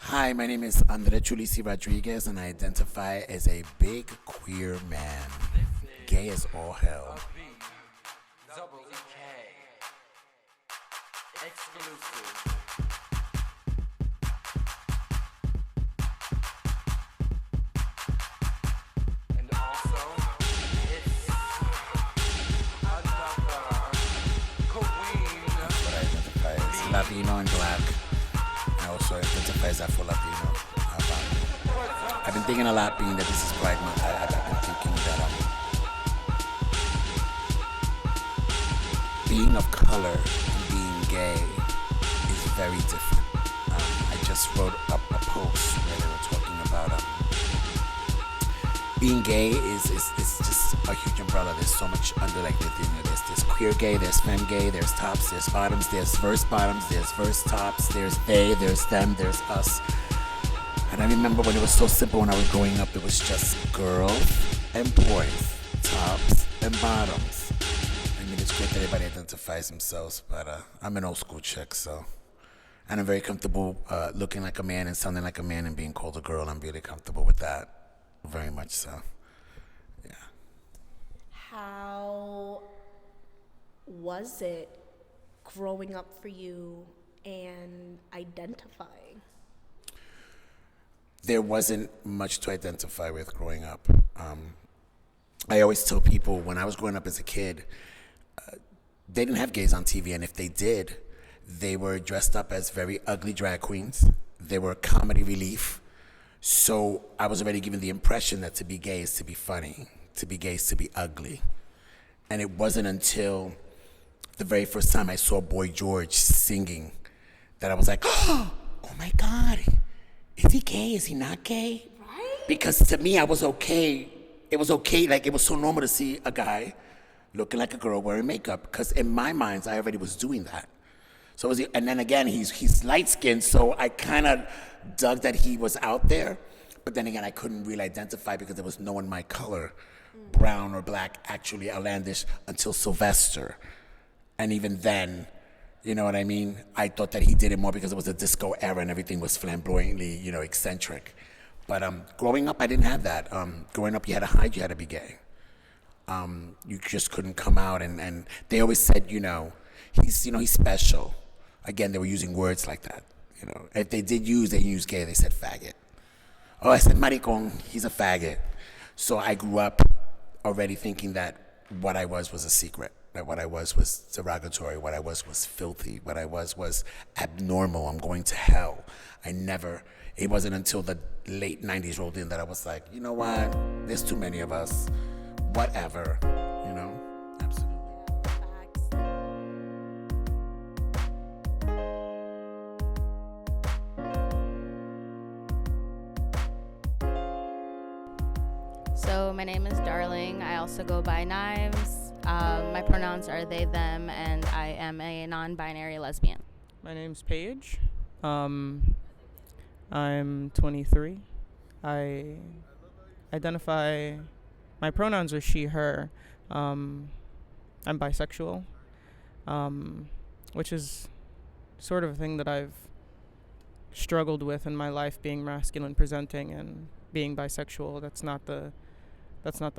Hi, my name is Andre Chulisi Rodriguez, and I identify as a big queer man. Gay as all hell. Double EK. Exclusive. And also, it's another queen. That's what I identify as. Latino and black. I also identify as Afro-Latino. I've been thinking a lot, being that this is Pride Month. I've been thinking that being of color and being gay is very different. I just wrote up a post where they were talking about being gay is just a huge umbrella. There's so much under, like, there's queer gay, there's femme gay, there's tops, there's bottoms, there's verse bottoms, there's verse tops, there's they, there's them, there's us. And I remember when it was so simple when I was growing up, it was just girls and boys, tops and bottoms. I mean, it's great that everybody identifies themselves, but I'm an old school chick, so. And I'm very comfortable looking like a man and sounding like a man and being called a girl. I'm really comfortable with that, very much so, yeah. How was it growing up for you and identifying? There wasn't much to identify with growing up. I always tell people when I was growing up as a kid, they didn't have gays on TV, and if they did, they were dressed up as very ugly drag queens. They were comedy relief. So I was already given the impression that to be gay is to be funny, to be gay is to be ugly. And it wasn't until the very first time I saw Boy George singing that I was like, oh my God, is he gay? Is he not gay? Right? Because to me, I was okay. It was okay, like it was so normal to see a guy looking like a girl wearing makeup, because in my mind, I already was doing that. So and then again, he's light-skinned, so I kind of dug that he was out there, but then again, I couldn't really identify because there was no one my color, brown or black, actually outlandish, until Sylvester. And even then, you know what I mean? I thought that he did it more because it was a disco era and everything was flamboyantly, eccentric. But growing up, I didn't have that. Growing up, you had to hide, you had to be gay. You just couldn't come out, and they always said, he's special. Again, they were using words like that. If they used gay, they said faggot. Oh, I said maricon, he's a faggot. So I grew up already thinking that what I was a secret, that what I was derogatory, what I was filthy, what I was abnormal, I'm going to hell. It wasn't until the late 90s rolled in that I was like, you know what, there's too many of us, whatever, absolutely. So my name is Darling. I also go by Knives. My pronouns are they, them, and I am a non-binary lesbian. My name's Paige. I'm 23. I identify, my pronouns are she, her. I'm bisexual, which is sort of a thing that I've struggled with in my life, being masculine presenting and being bisexual. That's not the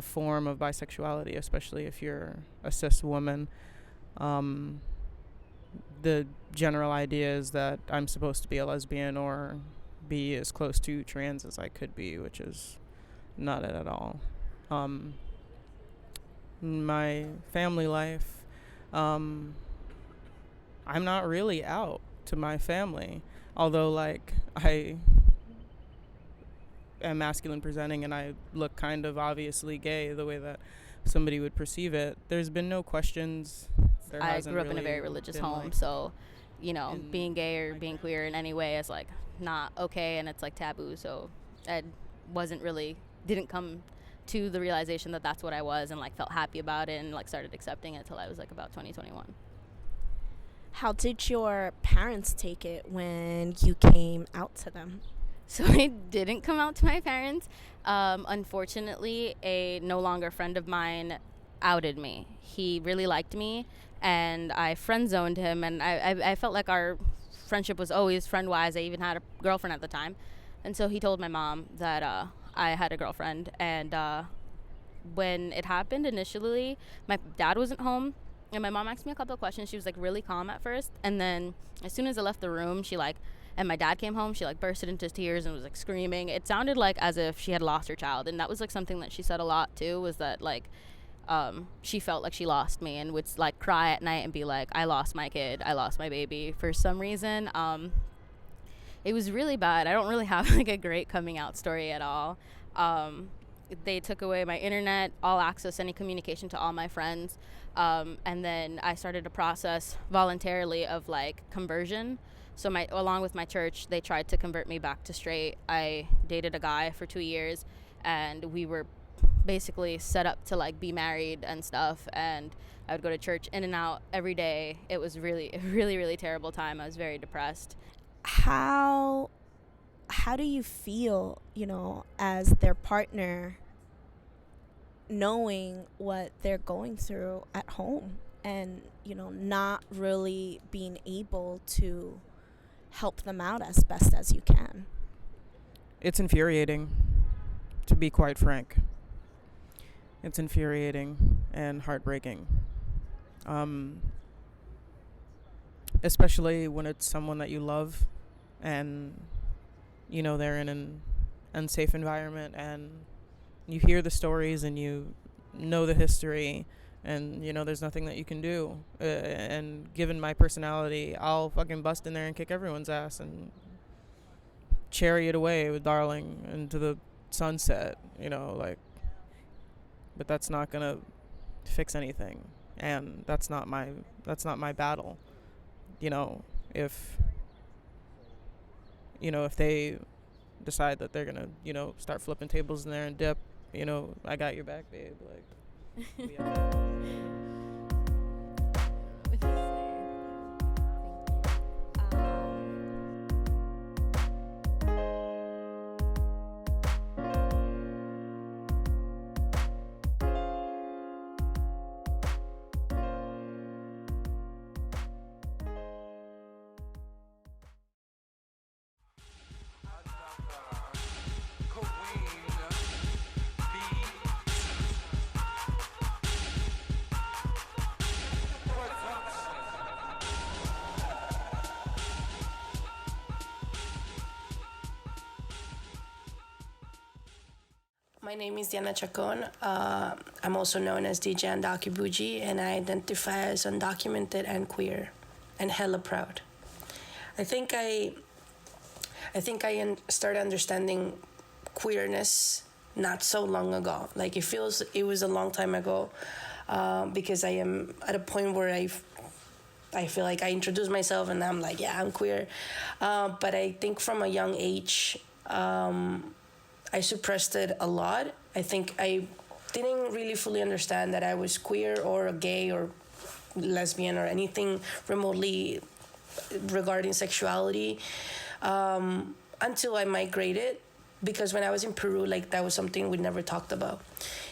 form of bisexuality, especially if you're a cis woman. The general idea is that I'm supposed to be a lesbian or be as close to trans as I could be, which is not it at all. My family life, I'm not really out to my family, although I am masculine presenting and I look kind of obviously gay the way that somebody would perceive it. There's been no questions. I grew up in a very religious home, so being gay or being queer in any way is not okay, and it's taboo. So I didn't come to the realization that that's what I was, and felt happy about it, and started accepting it till I was about 2021. How did your parents take it when you came out to them? So I didn't come out to my parents. Unfortunately, a no longer friend of mine outed me. He really liked me, and I friend zoned him, and I felt like our friendship was always friend-wise. I even had a girlfriend at the time. And so he told my mom that I had a girlfriend. And when it happened initially, my dad wasn't home. And my mom asked me a couple of questions. She was, like, really calm at first. And then as soon as I left the room, she, like, and my dad came home, she, like, bursted into tears and was, like, screaming. It sounded like as if she had lost her child. And that was, like, something that she said a lot, too, was that, like, she felt like she lost me and would, like, cry at night and be like, I lost my kid. I lost my baby for some reason. It was really bad. I don't really have, like, a great coming out story at all. They took away my internet, all access, any communication to all my friends. And then I started a process voluntarily of, like, conversion. So along with my church, they tried to convert me back to straight. I dated a guy for 2 years, and we were basically set up to, like, be married and stuff. And I would go to church in and out every day. It was really, really, really terrible time. I was very depressed. How do you feel, as their partner, knowing what they're going through at home and, not really being able to help them out as best as you can? It's infuriating, to be quite frank. It's infuriating and heartbreaking. Especially when it's someone that you love and, they're in an unsafe environment, and you hear the stories and you know the history, and, there's nothing that you can do. And given my personality, I'll fucking bust in there and kick everyone's ass and chariot away with darling into the sunset, but that's not gonna fix anything, and that's not my battle. If they decide that they're gonna start flipping tables in there and dip, I got your back, babe. Like, we My name is Diana Chacon. I'm also known as DJ Undocubuji, and I identify as undocumented and queer, and hella proud. I think I started understanding queerness not so long ago. Like, it was a long time ago, because I am at a point where I feel like I introduce myself and I'm like, yeah, I'm queer. But I think from a young age, I suppressed it a lot. I think I didn't really fully understand that I was queer or gay or lesbian or anything remotely regarding sexuality, until I migrated. Because when I was in Peru, like, that was something we never talked about.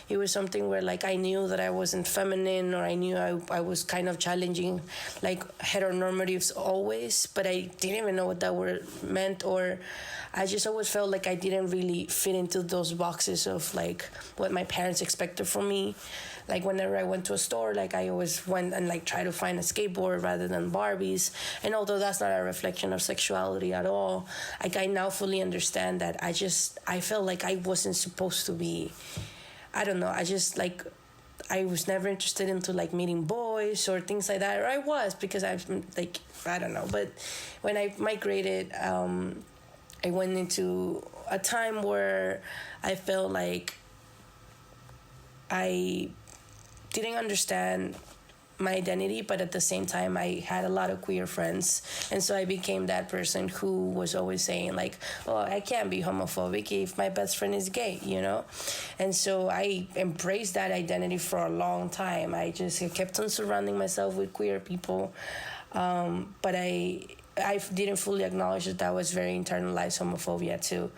It was something where, like, I knew that I wasn't feminine, or I knew I was kind of challenging, like, heteronormatives always, but I didn't even know what that word meant, or I just always felt like I didn't really fit into those boxes of, like, what my parents expected from me. Like, whenever I went to a store, like, I always went and, like, tried to find a skateboard rather than Barbies. And although that's not a reflection of sexuality at all, like, I now fully understand that I felt like I wasn't supposed to be, I don't know, I was never interested into, like, meeting boys or things like that. Or I was, because I don't know. But when I migrated, I went into a time where I felt like I didn't understand my identity, but at the same time I had a lot of queer friends, and so I became that person who was always saying, like, oh, I can't be homophobic if my best friend is gay, and so I embraced that identity for a long time. I kept on surrounding myself with queer people, but I didn't fully acknowledge that was very internalized homophobia too,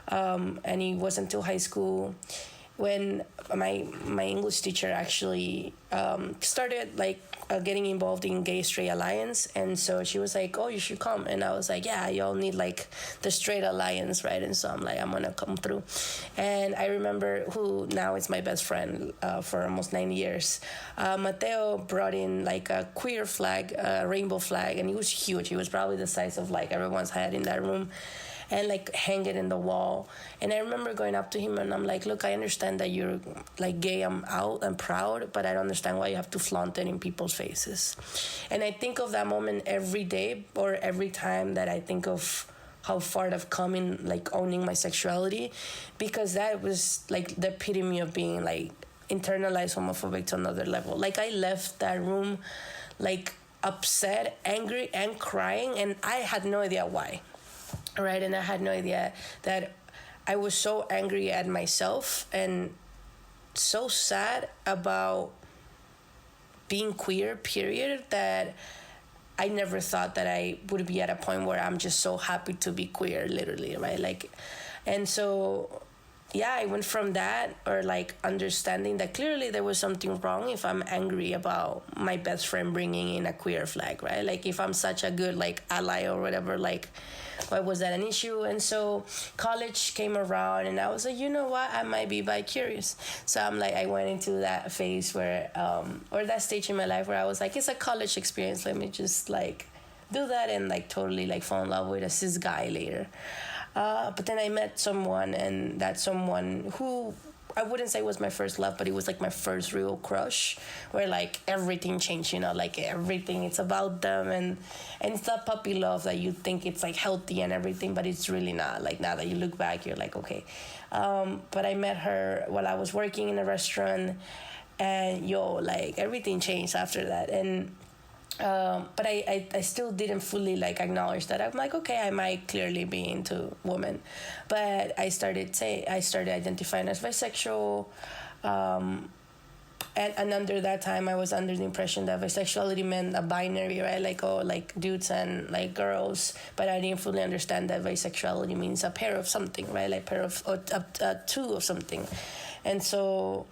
and it wasn't until high school when my English teacher actually started, like, getting involved in Gay Straight Alliance, and so she was like, "Oh, you should come," and I was like, "Yeah, y'all need like the Straight Alliance, right?" And so I'm like, "I'm gonna come through," and I remember who now is my best friend for almost 9 years. Mateo brought in like a queer flag, a rainbow flag, and it was huge. It was probably the size of like everyone's head in that room, and like hang it in the wall. And I remember going up to him and I'm like, "Look, I understand that you're like gay, I'm out, I'm proud, but I don't understand why you have to flaunt it in people's faces." And I think of that moment every day, or every time that I think of how far I've come in like owning my sexuality, because that was like the epitome of being like internalized homophobic to another level. Like I left that room like upset, angry, and crying, and I had no idea why. Right, and I had no idea that I was so angry at myself and so sad about being queer, period, that I never thought that I would be at a point where I'm just so happy to be queer, literally, right? Like, and so, yeah, I went from that, or like understanding that clearly there was something wrong if I'm angry about my best friend bringing in a queer flag, right? Like if I'm such a good like ally or whatever, like why was that an issue? And so college came around and I was like, you know what, I might be bi-curious. So I'm like, I went into that phase where or that stage in my life where I was like, it's a college experience, let me just like do that and like totally like fall in love with a cis guy later. But then I met someone, and that someone who I wouldn't say was my first love, but it was like my first real crush, where like everything changed, you know, like everything, it's about them, and it's that puppy love that you think it's like healthy and everything, but it's really not. Like now that you look back, you're like, okay. But I met her while I was working in a restaurant, and like everything changed after that. And but I still didn't fully like acknowledge that. I'm like, okay, I might clearly be into women, but I started identifying as bisexual, and under that time I was under the impression that bisexuality meant a binary, right? Like, oh, like dudes and like girls, but I didn't fully understand that bisexuality means a pair of something, right? Like pair of two of something, and so.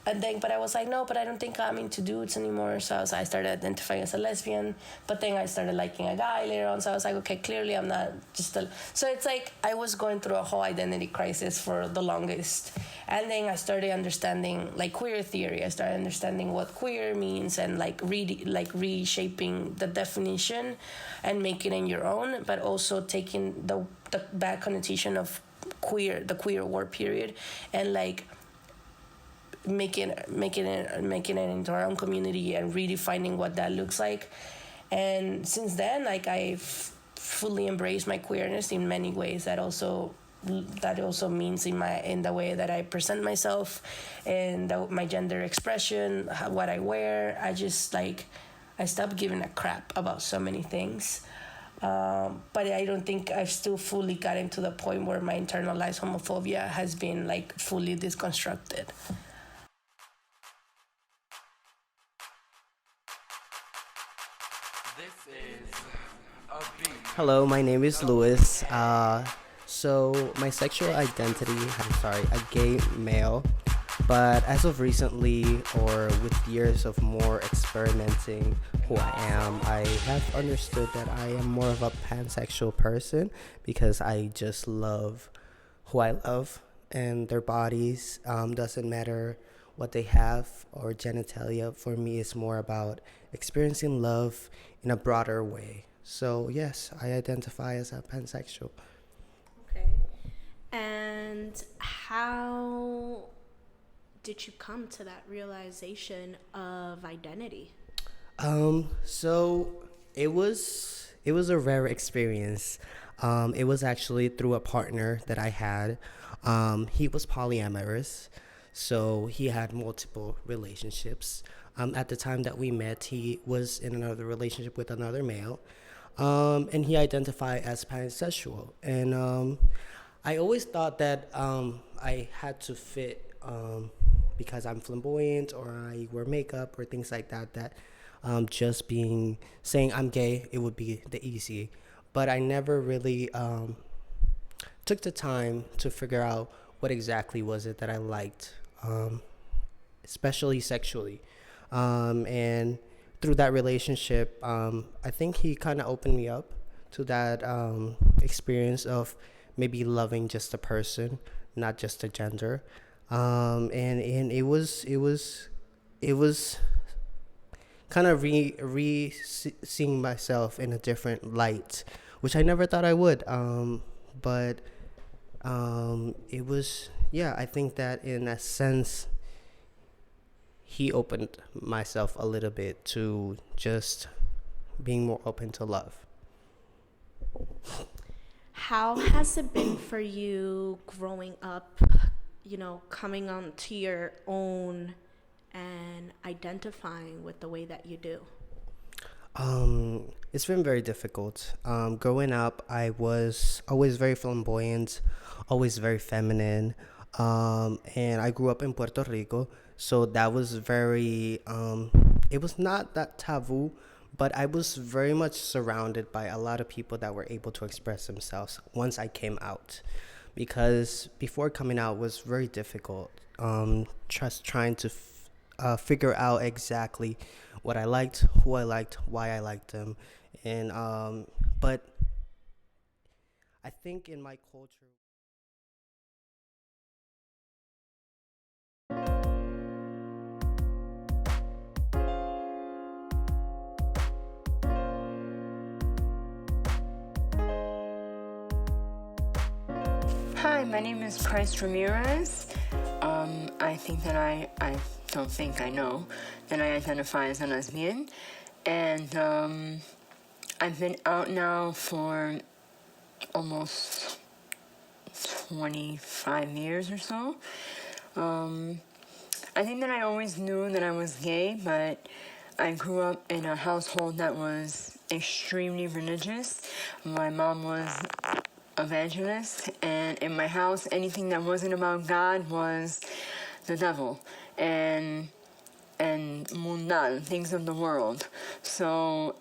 And then, but I was like, no, but I don't think I'm into dudes anymore. So I started identifying as a lesbian. But then I started liking a guy later on. So I was like, okay, clearly I'm not just a... So it's like I was going through a whole identity crisis for the longest. And then I started understanding like queer theory. I started understanding what queer means and like reshaping the definition and making it your own, but also taking the bad connotation of queer, the queer word period, and like making it into our own community and redefining what that looks like. And since then, like I've fully embraced my queerness in many ways. That also means in the way that I present myself, and my gender expression, what I wear. I just like I stopped giving a crap about so many things. But I don't think I've still fully gotten to the point where my internalized homophobia has been like fully deconstructed. This is a beat. Hello, my name is Louis. So my sexual identity, a gay male. But as of recently, or with years of more experimenting who I am, I have understood that I am more of a pansexual person because I just love who I love, and their bodies doesn't matter what they have or genitalia. For me, it's more about experiencing love in a broader way. So yes, I identify as a pansexual. Okay. And how did you come to that realization of identity? So it was a rare experience. It was actually through a partner that I had. He was polyamorous, so he had multiple relationships. At the time that we met, he was in another relationship with another male, and he identified as pansexual. And I always thought that I had to fit because I'm flamboyant or I wear makeup or things like that. That just saying I'm gay, it would be the easy. But I never really took the time to figure out what exactly was it that I liked, especially sexually. And through that relationship, I think he kind of opened me up to that experience of maybe loving just a person, not just a gender. And it was kind of seeing myself in a different light, which I never thought I would. But it was, yeah, I think that in a sense, he opened myself a little bit to just being more open to love. How has it been for you growing up, coming onto your own and identifying with the way that you do? It's been very difficult. Growing up, I was always very flamboyant, always very feminine. And I grew up in Puerto Rico, so that was very, it was not that taboo, but I was very much surrounded by a lot of people that were able to express themselves once I came out. Because before coming out was very difficult. Just trying to figure out exactly what I liked, who I liked, why I liked them, and but I think in my culture. Hi, my name is Christ Ramirez. I think that I don't think I know that I identify as a lesbian. And I've been out now for almost 25 years or so. I think that I always knew that I was gay, but I grew up in a household that was extremely religious. My mom was evangelist, and in my house, anything that wasn't about God was the devil and mundal, things of the world. So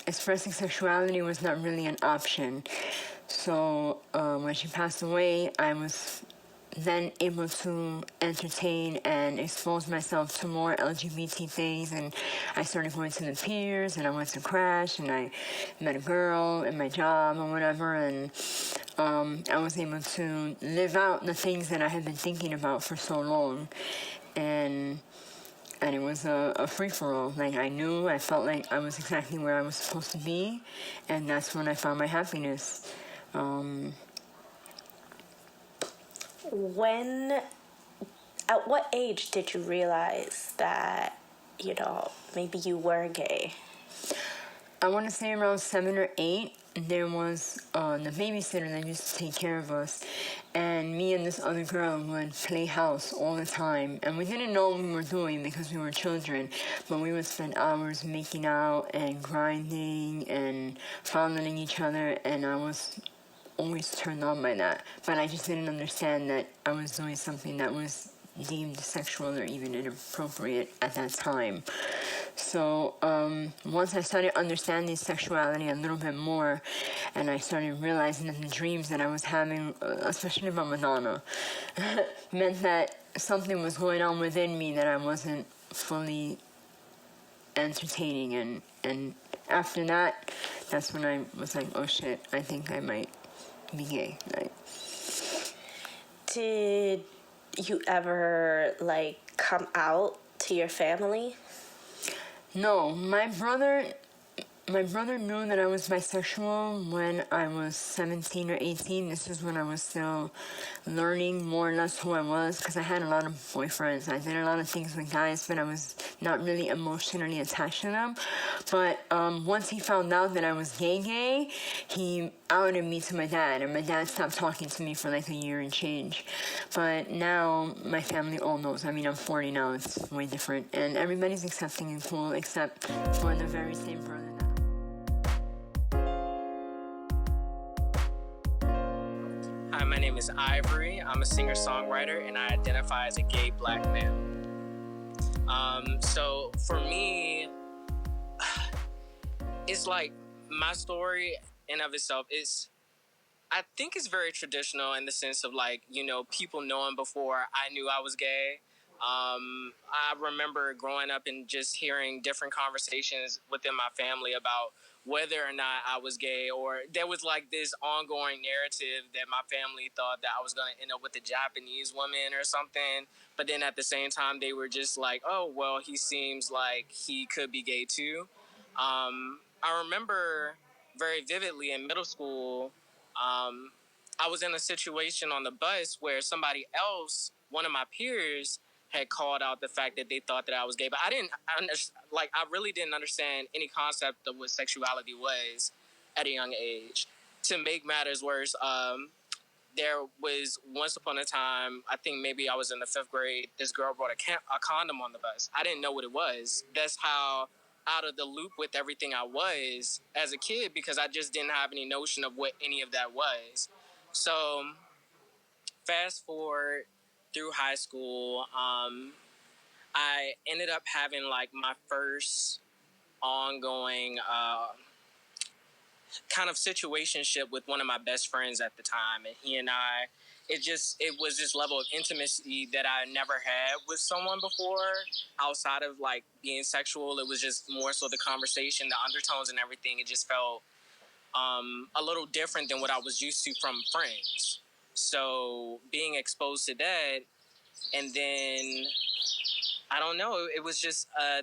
expressing sexuality was not really an option. So when she passed away, I was then able to entertain and expose myself to more LGBT things, and I started going to the piers, and I went to Crash, and I met a girl in my job or whatever, and I was able to live out the things that I had been thinking about for so long, and it was a free-for-all. Like, I felt like I was exactly where I was supposed to be, and that's when I found my happiness. At what age did you realize that, maybe you were gay? I want to say around 7 or 8, there was the babysitter that used to take care of us, and me and this other girl would play house all the time, and we didn't know what we were doing because we were children, but we would spend hours making out and grinding and fondling each other, and I was always turned on by that, but I just didn't understand that I was doing something that was deemed sexual or even inappropriate at that time. So once I started understanding sexuality a little bit more, and I started realizing that the dreams that I was having, especially about Madonna, meant that something was going on within me that I wasn't fully entertaining, and after that, that's when I was like, oh shit, I think I might be gay. Like, Did you ever, come out to your family? no, my brother knew that I was bisexual when I was 17 or 18. This is when I was still learning more or less who I was, because I had a lot of boyfriends. I did a lot of things with guys, but I was not really emotionally attached to them. But once he found out that I was gay, he outed me to my dad, and my dad stopped talking to me for like a year and change. But now my family all knows. I mean, I'm 40 now. It's way different. And everybody's accepting and cool, except for the very same brother now. Hi, my name is Ivory. I'm a singer-songwriter, and I identify as a gay black male. So for me, it's like my story in of itself is, I think it's very traditional in the sense of like, people knowing before I knew I was gay. I remember growing up and just hearing different conversations within my family about whether or not I was gay, or there was like this ongoing narrative that my family thought that I was going to end up with a Japanese woman or something. But then at the same time, they were just like, oh, well, he seems like he could be gay too. I remember very vividly in middle school, I was in a situation on the bus where somebody else, one of my peers, had called out the fact that they thought that I was gay, but I really didn't understand any concept of what sexuality was at a young age. To make matters worse, there was once upon a time, I think maybe I was in the 5th grade, this girl brought a condom on the bus. I didn't know what it was. That's how out of the loop with everything I was as a kid, because I just didn't have any notion of what any of that was. So fast forward through high school, I ended up having like my first ongoing kind of situationship with one of my best friends at the time, and he and I, it was this level of intimacy that I never had with someone before outside of like being sexual. It was just more so the conversation, the undertones and everything. It just felt a little different than what I was used to from friends. So being exposed to that, and then I don't know, it was just a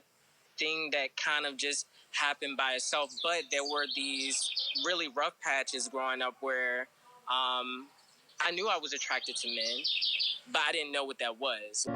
thing that kind of just happened by itself. But there were these really rough patches growing up where I knew I was attracted to men, but I didn't know what that was.